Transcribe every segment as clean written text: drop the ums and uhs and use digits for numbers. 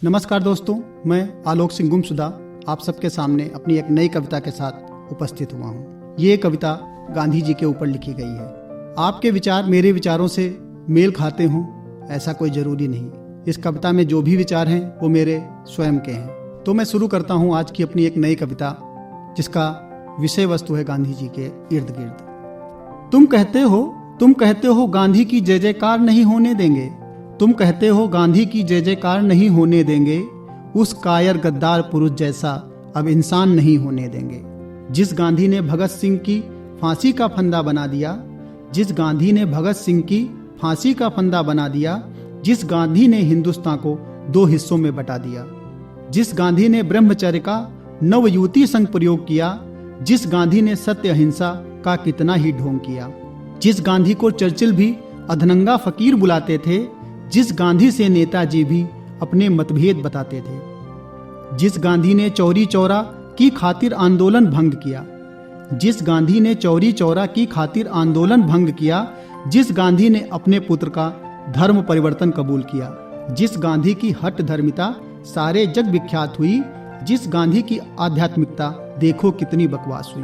नमस्कार दोस्तों, मैं आलोक सिंह गुमशुदा आप सबके सामने अपनी एक नई कविता के साथ उपस्थित हुआ हूँ। ये कविता गांधी जी के ऊपर लिखी गई है। आपके विचार मेरे विचारों से मेल खाते हों ऐसा कोई जरूरी नहीं। इस कविता में जो भी विचार हैं वो मेरे स्वयं के हैं। तो मैं शुरू करता हूँ आज की अपनी एक नई कविता, जिसका विषय वस्तु है गांधी जी के इर्द गिर्द। तुम कहते हो गांधी की जय जयकार नहीं होने देंगे। तुम कहते हो गांधी की जय जयकार नहीं होने देंगे। उस कायर गद्दार पुरुष जैसा अब इंसान नहीं होने देंगे। जिस गांधी ने भगत सिंह की फांसी का फंदा बना दिया, जिस गांधी ने भगत सिंह की फांसी का फंदा बना दिया, जिस गांधी ने हिंदुस्तान को दो हिस्सों में बटा दिया, जिस गांधी ने ब्रह्मचर्य का नवयुवती संग प्रयोग किया, जिस गांधी ने सत्य अहिंसा का कितना ही ढोंग किया, जिस गांधी को चर्चिल भी अधनंगा फकीर बुलाते थे, जिस गांधी से नेताजी भी अपने मतभेद बताते थे, जिस गांधी ने चौरी चौरा की खातिर आंदोलन भंग किया, जिस गांधी ने चौरी चौरा की खातिर आंदोलन भंग किया, जिस गांधी ने अपने पुत्र का धर्म परिवर्तन कबूल किया, जिस गांधी की हट धर्मिता सारे जग विख्यात हुई, जिस गांधी की आध्यात्मिकता देखो कितनी बकवास हुई,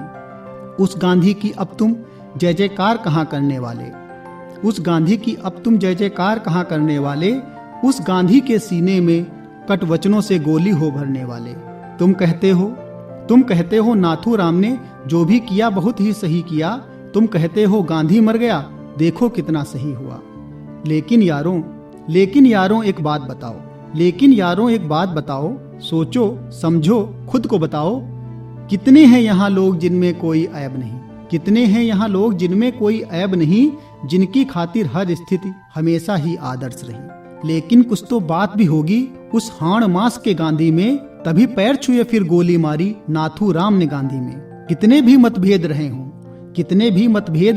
उस गांधी की अब तुम जय जयकार कहाँ करने वाले, उस गांधी की अब तुम जय जयकार कहाँ करने वाले, उस गांधी के सीने में कट वचनों से गोली हो भरने वाले। तुम कहते हो नाथूराम ने जो भी किया बहुत ही सही किया। तुम कहते हो गांधी मर गया, देखो कितना सही हुआ। लेकिन यारों एक बात बताओ, सोचो समझो खुद को बताओ, कितने हैं यहाँ लोग जिनमें कोई ऐब नहीं, कितने हैं यहाँ लोग जिनमें कोई ऐब नहीं, जिनकी खातिर हर स्थिति हमेशा ही आदर्श रही। लेकिन कुछ तो बात भी होगी उस हाड़ मास के गांधी में, तभी पैर छुए फिर गोली मारी नाथूराम ने गांधी में। कितने भी मतभेद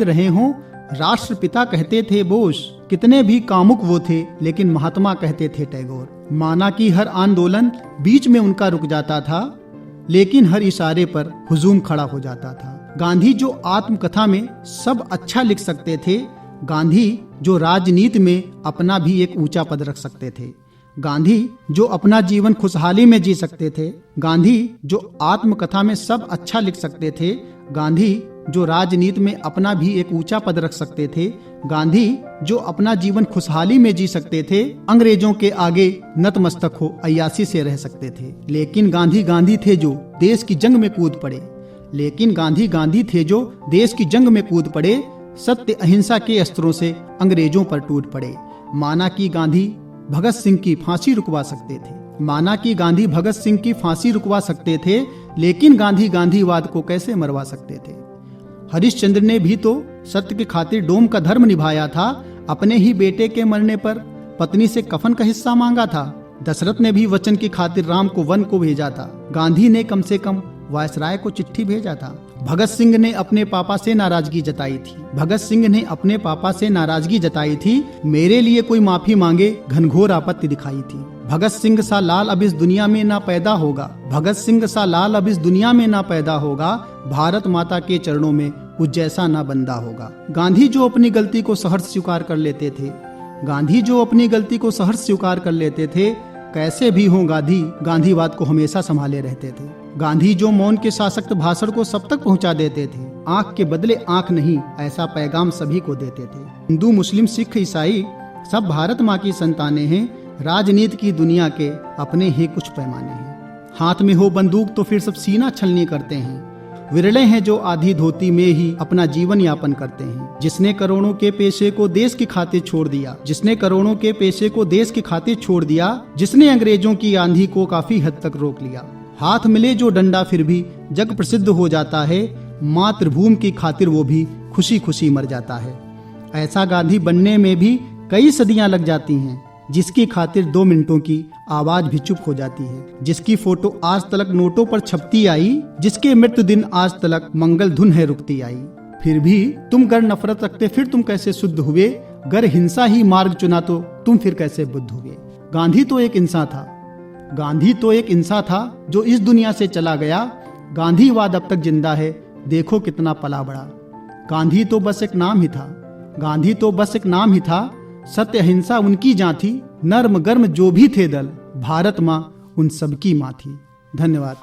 रहे हों, राष्ट्रपिता कहते थे बोस, कितने भी कामुक वो थे, लेकिन महात्मा कहते थे टैगोर। माना कि हर आंदोलन बीच में उनका रुक जाता था, लेकिन हर इशारे पर हुजूम खड़ा हो जाता था। गांधी जो आत्मकथा में सब अच्छा लिख सकते थे, गांधी जो राजनीति में अपना भी एक ऊंचा पद रख सकते थे, गांधी जो अपना जीवन खुशहाली में जी सकते थे, गांधी जो आत्मकथा में सब अच्छा लिख सकते थे, गांधी जो राजनीति में अपना भी एक ऊंचा पद रख सकते थे, गांधी जो अपना जीवन खुशहाली में जी सकते थे, अंग्रेजों के आगे नतमस्तक हो अय्यासी से रह सकते थे। लेकिन गांधी थे जो देश की जंग में कूद पड़े, सत्य अहिंसा के अस्त्रों से अंग्रेजों पर टूट पड़े। माना कि गांधी भगत सिंह की फांसी रुकवा सकते थे, लेकिन गांधीवाद को कैसे मरवा सकते थे। हरिश्चंद्र ने भी तो सत्य की खातिर डोम का धर्म निभाया था, अपने ही बेटे के मरने पर पत्नी से कफन का हिस्सा मांगा था। दशरथ ने भी वचन की खातिर राम को वन को भेजा था, गांधी ने कम से कम वायसराय को चिट्ठी भेजा था। भगत सिंह ने अपने पापा से नाराजगी जताई थी, मेरे लिए कोई माफी मांगे घनघोर आपत्ति दिखाई थी। भगत सिंह सा लाल अब इस दुनिया में ना पैदा होगा, भारत माता के चरणों में उस जैसा ना बंदा होगा। गांधी जो अपनी गलती को सहर्ष स्वीकार कर लेते थे, कैसे भी हो गांधीवाद को हमेशा संभाले रहते थे। गांधी जो मौन के शासक भाषण को सब तक पहुंचा देते थे, आंख के बदले आंख नहीं, ऐसा पैगाम सभी को देते थे। हिंदू मुस्लिम सिख ईसाई सब भारत माँ की संतानें हैं, राजनीति की दुनिया के अपने ही कुछ पैमाने हैं। हाथ में हो बंदूक तो फिर सब सीना छलनी करते हैं, विरले हैं जो आधी धोती में ही अपना जीवन यापन करते हैं। जिसने करोड़ों के पेशे को देश की खातिर छोड़ दिया, जिसने अंग्रेजों की आंधी को काफी हद तक रोक लिया। हाथ मिले जो डंडा फिर भी जग प्रसिद्ध हो जाता है, मातृभूमि की खातिर वो भी खुशी खुशी मर जाता है। ऐसा गांधी बनने में भी कई सदियां लग जाती हैं, जिसकी खातिर 2 मिनटों की आवाज भी चुप हो जाती है, जिसकी फोटो आज तलक नोटों पर छपती आई, जिसके मृत्यु दिन आज तलक मंगल धुन है रुकती आई। फिर भी तुम गर नफरत रखते फिर तुम कैसे शुद्ध हुए, गर हिंसा ही मार्ग चुना तो तुम फिर कैसे बुद्ध हुए। गांधी तो एक इंसान था, गांधी तो एक इंसान था जो इस दुनिया से चला गया। गांधीवाद अब तक जिंदा है, देखो कितना पला बढ़ा। गांधी तो बस एक नाम ही था, गांधी तो बस एक नाम ही था। सत्य अहिंसा उनकी जान थी, नर्म गर्म जो भी थे दल, भारत माँ उन सबकी माँ थी। धन्यवाद।